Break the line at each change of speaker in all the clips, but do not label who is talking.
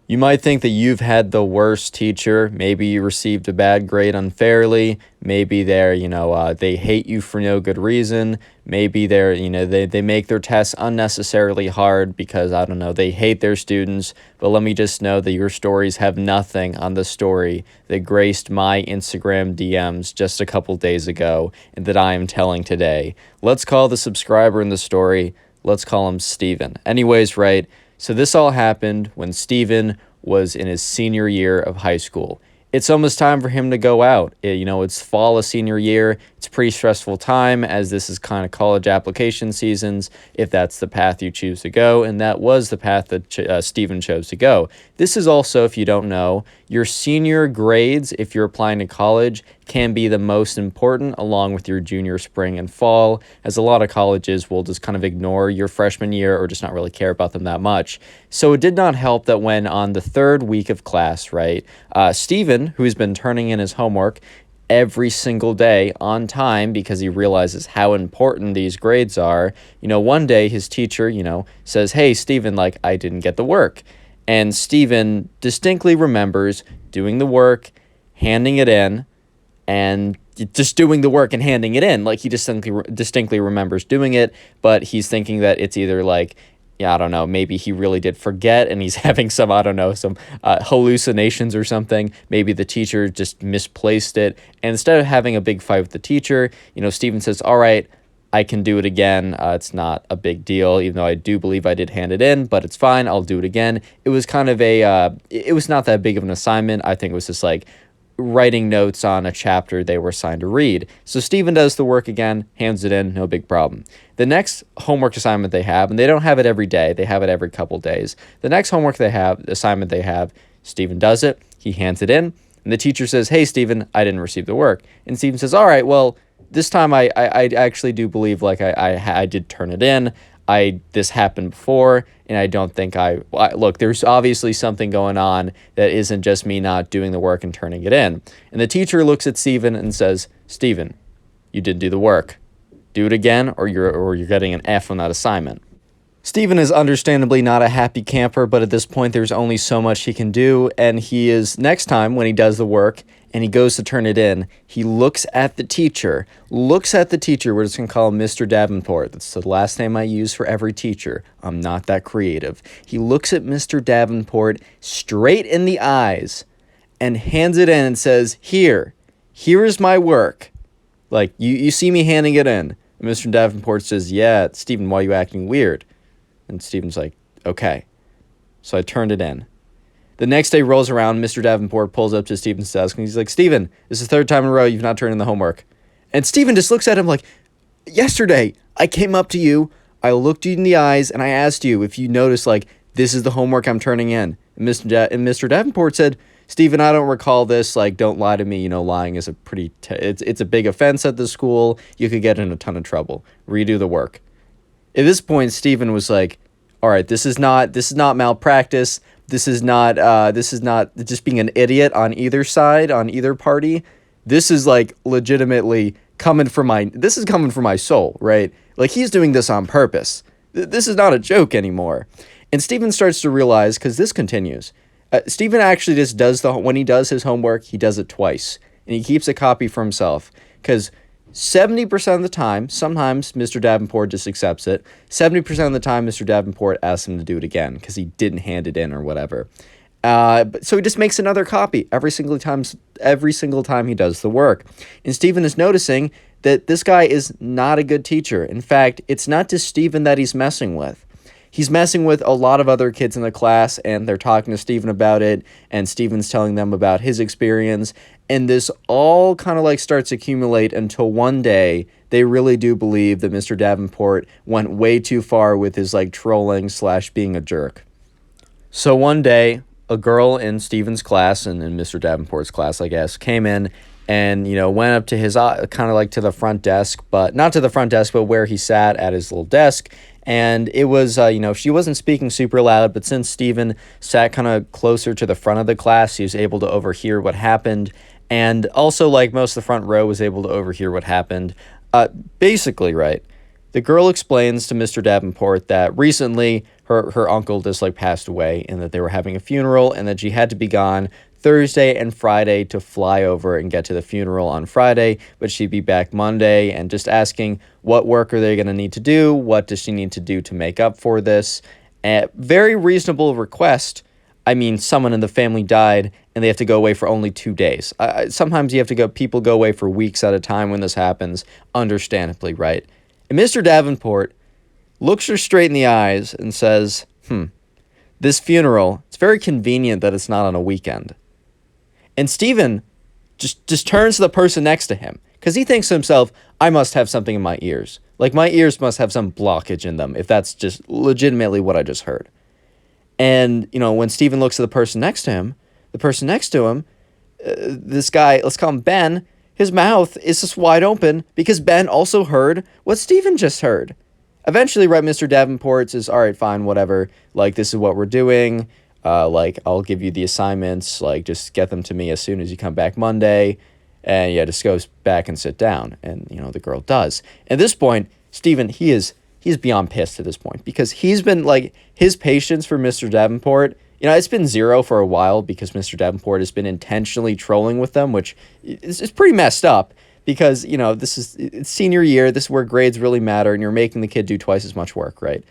You might think that you've had the worst teacher. Maybe you received a bad grade unfairly. Maybe they hate you for no good reason. Maybe they make their tests unnecessarily hard because, I don't know, they hate their students. But let me just know that your stories have nothing on the story that graced my Instagram DMs just a couple days ago and that I am telling today. Let's call the subscriber in the story. Let's call him Steven. Anyways, right? So this all happened when Steven was in his senior year of high school. It's almost time for him to go out. It's fall of senior year. It's a pretty stressful time as this is kind of college application seasons, if that's the path you choose to go, and that was the path that Steven chose to go. This is also, if you don't know, your senior grades, if you're applying to college, can be the most important along with your junior, spring, and fall, as a lot of colleges will just kind of ignore your freshman year or just not really care about them that much. So it did not help that when on the third week of class, right, Steven, who's been turning in his homework every single day on time because he realizes how important these grades are, one day his teacher, says, "Hey, Steven, I didn't get the work." And Steven distinctly remembers doing the work, handing it in, and just doing the work and handing it in. He distinctly remembers doing it, but he's thinking that it's either I don't know, maybe he really did forget and he's having some hallucinations or something. Maybe the teacher just misplaced it. And instead of having a big fight with the teacher, Steven says, "All right, I can do it again. It's not a big deal, even though I do believe I did hand it in, but it's fine. I'll do it again." It was kind of it was not that big of an assignment. I think it was just writing notes on a chapter they were assigned to read. So Steven does the work again, hands it in, no big problem. The next homework assignment they have, and they don't have it every day, they have it every couple days. The next assignment they have, Steven does it, he hands it in, and the teacher says, "Hey, Steven, I didn't receive the work." And Steven says, "All right, well, this time I actually do believe I did turn it in. This happened before, and I don't think look, there's obviously something going on that isn't just me not doing the work and turning it in." And the teacher looks at Steven and says, "Steven, you didn't do the work. Do it again, or you're getting an F on that assignment." Steven is understandably not a happy camper, but at this point there's only so much he can do, and next time when he does the work and he goes to turn it in, he looks at the teacher, we're just going to call him Mr. Davenport. That's the last name I use for every teacher. I'm not that creative. He looks at Mr. Davenport straight in the eyes and hands it in and says, here is my work. You see me handing it in. And Mr. Davenport says, "Yeah, Steven, why are you acting weird?" And Steven's like, "Okay." So I turned it in. The next day rolls around, Mr. Davenport pulls up to Steven's desk, and he's like, "Steven, this is the third time in a row you've not turned in the homework." And Steven just looks at him like, "Yesterday, I came up to you, I looked you in the eyes, and I asked you if you noticed, this is the homework I'm turning in." And Mr. Davenport said, "Steven, I don't recall this. Don't lie to me. Lying is it's a big offense at the school. You could get in a ton of trouble. Redo the work." At this point, Steven was like, "All right, this is not malpractice. This is not just being an idiot on either side, on either party. This is legitimately coming from my soul, right? He's doing this on purpose. This is not a joke anymore." And Steven starts to realize, because this continues, Steven actually just when he does his homework, he does it twice, and he keeps a copy for himself, because 70% of the time, sometimes Mr. Davenport just accepts it. 70% of the time, Mr. Davenport asks him to do it again because he didn't hand it in or whatever. So he just makes another copy every single time he does the work. And Steven is noticing that this guy is not a good teacher. In fact, it's not just Steven that he's messing with. He's messing with a lot of other kids in the class, and they're talking to Steven about it, and Steven's telling them about his experience, and this all kind of starts to accumulate until one day they really do believe that Mr. Davenport went way too far with his trolling / being a jerk. So one day, a girl in Steven's class, and in Mr. Davenport's class, I guess, came in and, went up to his kind of to the front desk, but not to the front desk, but where he sat at his little desk. And it was, she wasn't speaking super loud, but since Steven sat kind of closer to the front of the class, he was able to overhear what happened. And also, most of the front row was able to overhear what happened. Basically, right, The girl explains to Mr. Davenport that recently her uncle just like passed away and that they were having a funeral and that she had to be gone Thursday and Friday to fly over and get to the funeral on Friday, but she'd be back Monday, and just asking what work are they going to need to do? What does she need to do to make up for this? A very reasonable request. I mean, someone in the family died and they have to go away for only 2 days. Sometimes you have to go, people go away for weeks at a time when this happens, understandably, right? And Mr. Davenport looks her straight in the eyes and says, this funeral, it's very convenient that it's not on a weekend. And Stephen just turns to the person next to him because he thinks to himself, I must have something in my ears. Like, my ears must have some blockage in them if that's just legitimately what I just heard. And, when Stephen looks at the person next to him, this guy, let's call him Ben, his mouth is just wide open because Ben also heard what Stephen just heard. Eventually, right, Mr. Davenport says, all right, fine, whatever. Like, this is what we're doing. I'll give you the assignments. Like, just get them to me as soon as you come back Monday. And, yeah, just goes back and sit down. And, the girl does. At this point, Stephen, he's beyond pissed at this point because he's been, like, his patience for Mr. Davenport, it's been zero for a while because Mr. Davenport has been intentionally trolling with them, which is pretty messed up. Because, it's senior year, this is where grades really matter, and you're making the kid do twice as much work, right?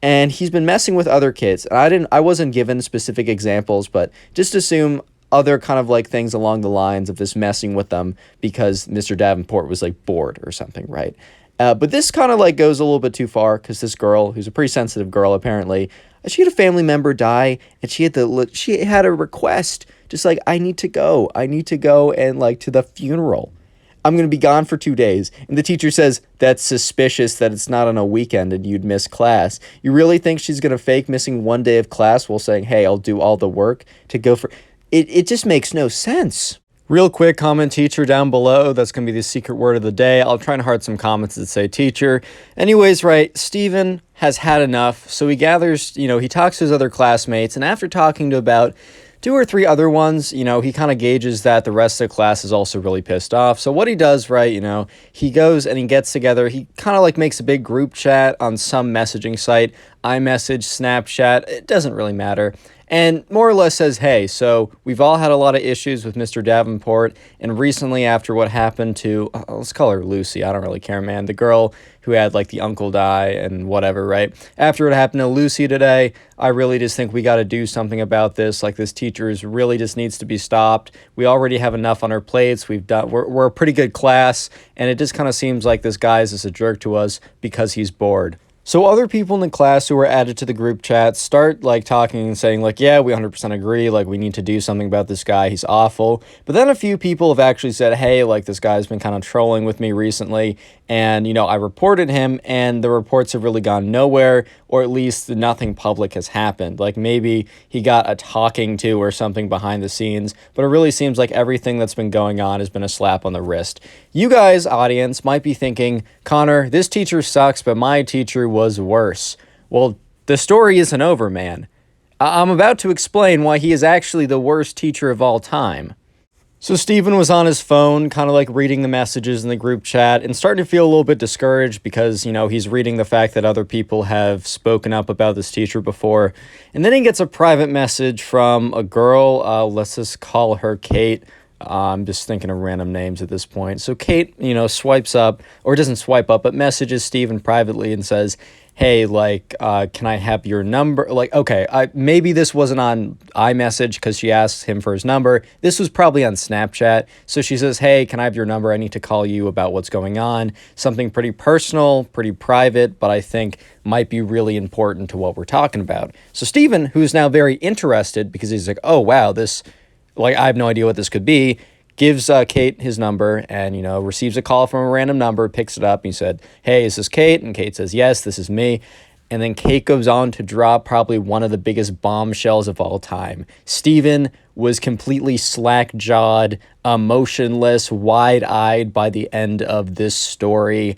And he's been messing with other kids. I wasn't given specific examples, but just assume other kind of like things along the lines of this messing with them because Mr. Davenport was like bored or something, right? But this kind of like goes a little bit too far because this girl, who's a pretty sensitive girl apparently, she had a family member die, and she had a request, just like, I need to go and like to the funeral. I'm going to be gone for 2 days. And the teacher says, that's suspicious that it's not on a weekend and you'd miss class. You really think she's going to fake missing 1 day of class while saying, hey, I'll do all the work to go for... It just makes no sense. Real quick, comment teacher down below. That's going to be the secret word of the day. I'll try and heart some comments that say teacher. Anyways, right, Stephen has had enough. So he gathers, he talks to his other classmates. And after talking to about 2 or 3 other ones, he kind of gauges that the rest of the class is also really pissed off. So what he does, right, he goes and he gets together. He kind of like makes a big group chat on some messaging site, iMessage, Snapchat. It doesn't really matter. And more or less says, hey, so we've all had a lot of issues with Mr. Davenport, and recently after what happened to, let's call her Lucy, I don't really care, man, the girl who had, like, the uncle die and whatever, right? After what happened to Lucy today, I really just think we got to do something about this. Like, this teacher really just needs to be stopped. We already have enough on our plates. We're a pretty good class, and it just kind of seems like this guy is just a jerk to us because he's bored. So other people in the class who were added to the group chat start like talking and saying like, yeah, we 100% agree. Like, we need to do something about this guy. He's awful. But then a few people have actually said, hey, like, this guy's been kind of trolling with me recently. And, I reported him and the reports have really gone nowhere, or at least nothing public has happened. Like, maybe he got a talking to or something behind the scenes, but it really seems like everything that's been going on has been a slap on the wrist. You guys, audience, might be thinking, Connor, this teacher sucks, but my teacher was worse. Well, the story isn't over, man. I'm about to explain why he is actually the worst teacher of all time. So Stephen was on his phone, kind of like reading the messages in the group chat and starting to feel a little bit discouraged because, he's reading the fact that other people have spoken up about this teacher before. And then he gets a private message from a girl, let's just call her Kate. I'm just thinking of random names at this point. So Kate, swipes up, or doesn't swipe up, but messages Stephen privately and says, hey, like, can I have your number? Like, okay, maybe this wasn't on iMessage because she asked him for his number. This was probably on Snapchat. So she says, hey, can I have your number? I need to call you about what's going on. Something pretty personal, pretty private, but I think might be really important to what we're talking about. So Stephen, who's now very interested because he's like, oh, wow, this, like, I have no idea what this could be, gives Kate his number and, receives a call from a random number, picks it up. And he said, hey, is this Kate? And Kate says, yes, this is me. And then Kate goes on to drop probably one of the biggest bombshells of all time. Stephen was completely slack-jawed, emotionless, wide-eyed by the end of this story.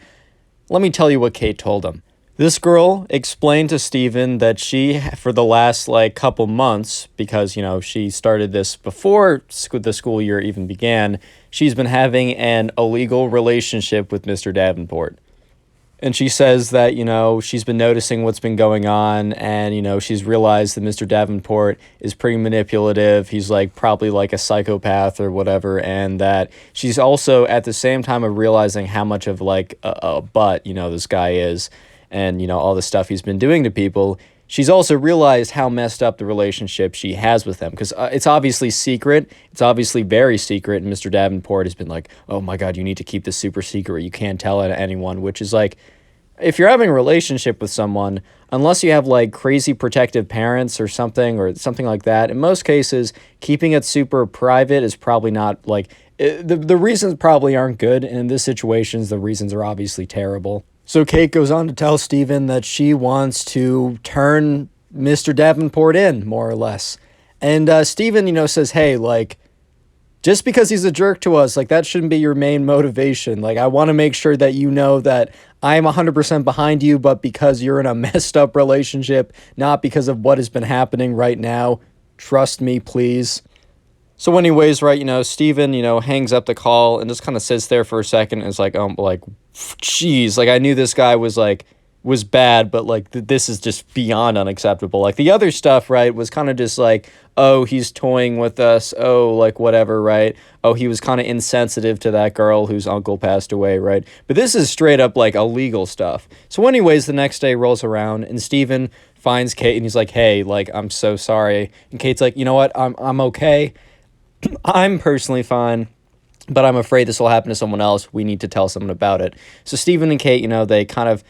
Let me tell you what Kate told him. This girl explained to Stephen that she, for the last couple months, because, she started this before the school year even began, she's been having an illegal relationship with Mr. Davenport. And she says that, she's been noticing what's been going on, and, she's realized that Mr. Davenport is pretty manipulative. He's like probably like a psychopath or whatever. And that she's also at the same time of realizing how much of like a butt, this guy is, and, all the stuff he's been doing to people. She's also realized how messed up the relationship she has with him, because it's obviously secret. It's obviously very secret. And Mr. Davenport has been like, oh my God, you need to keep this super secret. You can't tell it to anyone, which is like, if you're having a relationship with someone, unless you have like crazy protective parents or something like that, in most cases, keeping it super private is probably not like, the reasons probably aren't good. And in this situation, the reasons are obviously terrible. So Kate goes on to tell Stephen that she wants to turn Mr. Davenport in, more or less. And Stephen, says, hey, like, just because he's a jerk to us, like, that shouldn't be your main motivation. Like, I want to make sure that you know that I am 100% behind you, but because you're in a messed up relationship, not because of what has been happening right now. Trust me, please. So anyways, right, Steven, hangs up the call and just kind of sits there for a second and is like, geez, like I knew this guy was bad, but like this is just beyond unacceptable. Like the other stuff, right, was kind of just like, oh, he's toying with us. Oh, like whatever, right? Oh, he was kind of insensitive to that girl whose uncle passed away, right? But this is straight up like illegal stuff. So anyways, the next day rolls around and Steven finds Kate and he's like, hey, like, I'm so sorry. And Kate's like, you know what? I'm okay. I'm personally fine, but I'm afraid this will happen to someone else. We need to tell someone about it. So Stephen and Kate, they kind of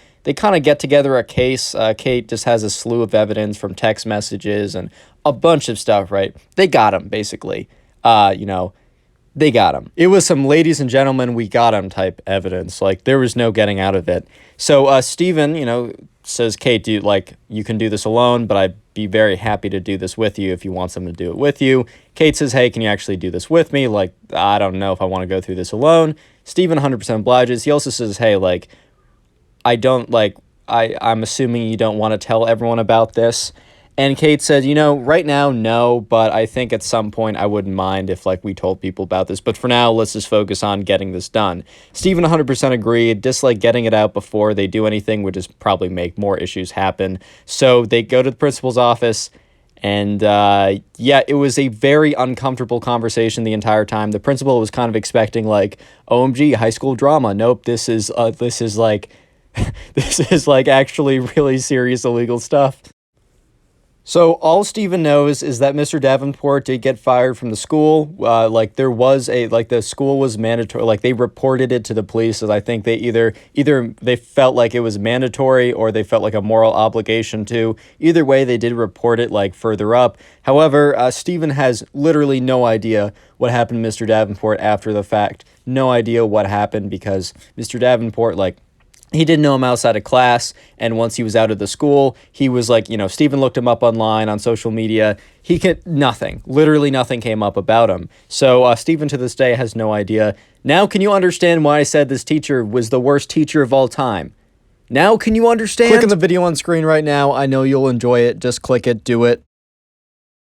get together a case. Kate just has a slew of evidence from text messages and a bunch of stuff, right? They got him, basically. They got him. It was some ladies and gentlemen, we got him type evidence. Like, there was no getting out of it. So Stephen, says, Kate, you can do this alone, but I'd be very happy to do this with you if you want someone to do it with you. Kate says, hey, can you actually do this with me? Like, I don't know if I want to go through this alone. Stephen 100% obliges. He also says, hey, like, I'm assuming you don't want to tell everyone about this. And Kate said, right now, no, but I think at some point I wouldn't mind if, like, we told people about this. But for now, let's just focus on getting this done. Stephen 100% agreed. Dislike getting it out before they do anything would just probably make more issues happen. So they go to the principal's office, and, it was a very uncomfortable conversation the entire time. The principal was kind of expecting, like, OMG, high school drama. Nope, this is like, this is, like, actually really serious illegal stuff. So all Stephen knows is that Mr. Davenport did get fired from the school. The school was mandatory. Like, they reported it to the police. So I think they either they felt like it was mandatory or they felt like a moral obligation to. Either way, they did report it, like, further up. However, Stephen has literally no idea what happened to Mr. Davenport after the fact. No idea what happened because Mr. Davenport, like, he didn't know him outside of class, and once he was out of the school, he was like, Stephen looked him up online on social media. Literally nothing came up about him. So Stephen to this day has no idea. Now can you understand why I said this teacher was the worst teacher of all time? Now can you understand? Click on the video on screen right now. I know you'll enjoy it. Just click it, do it.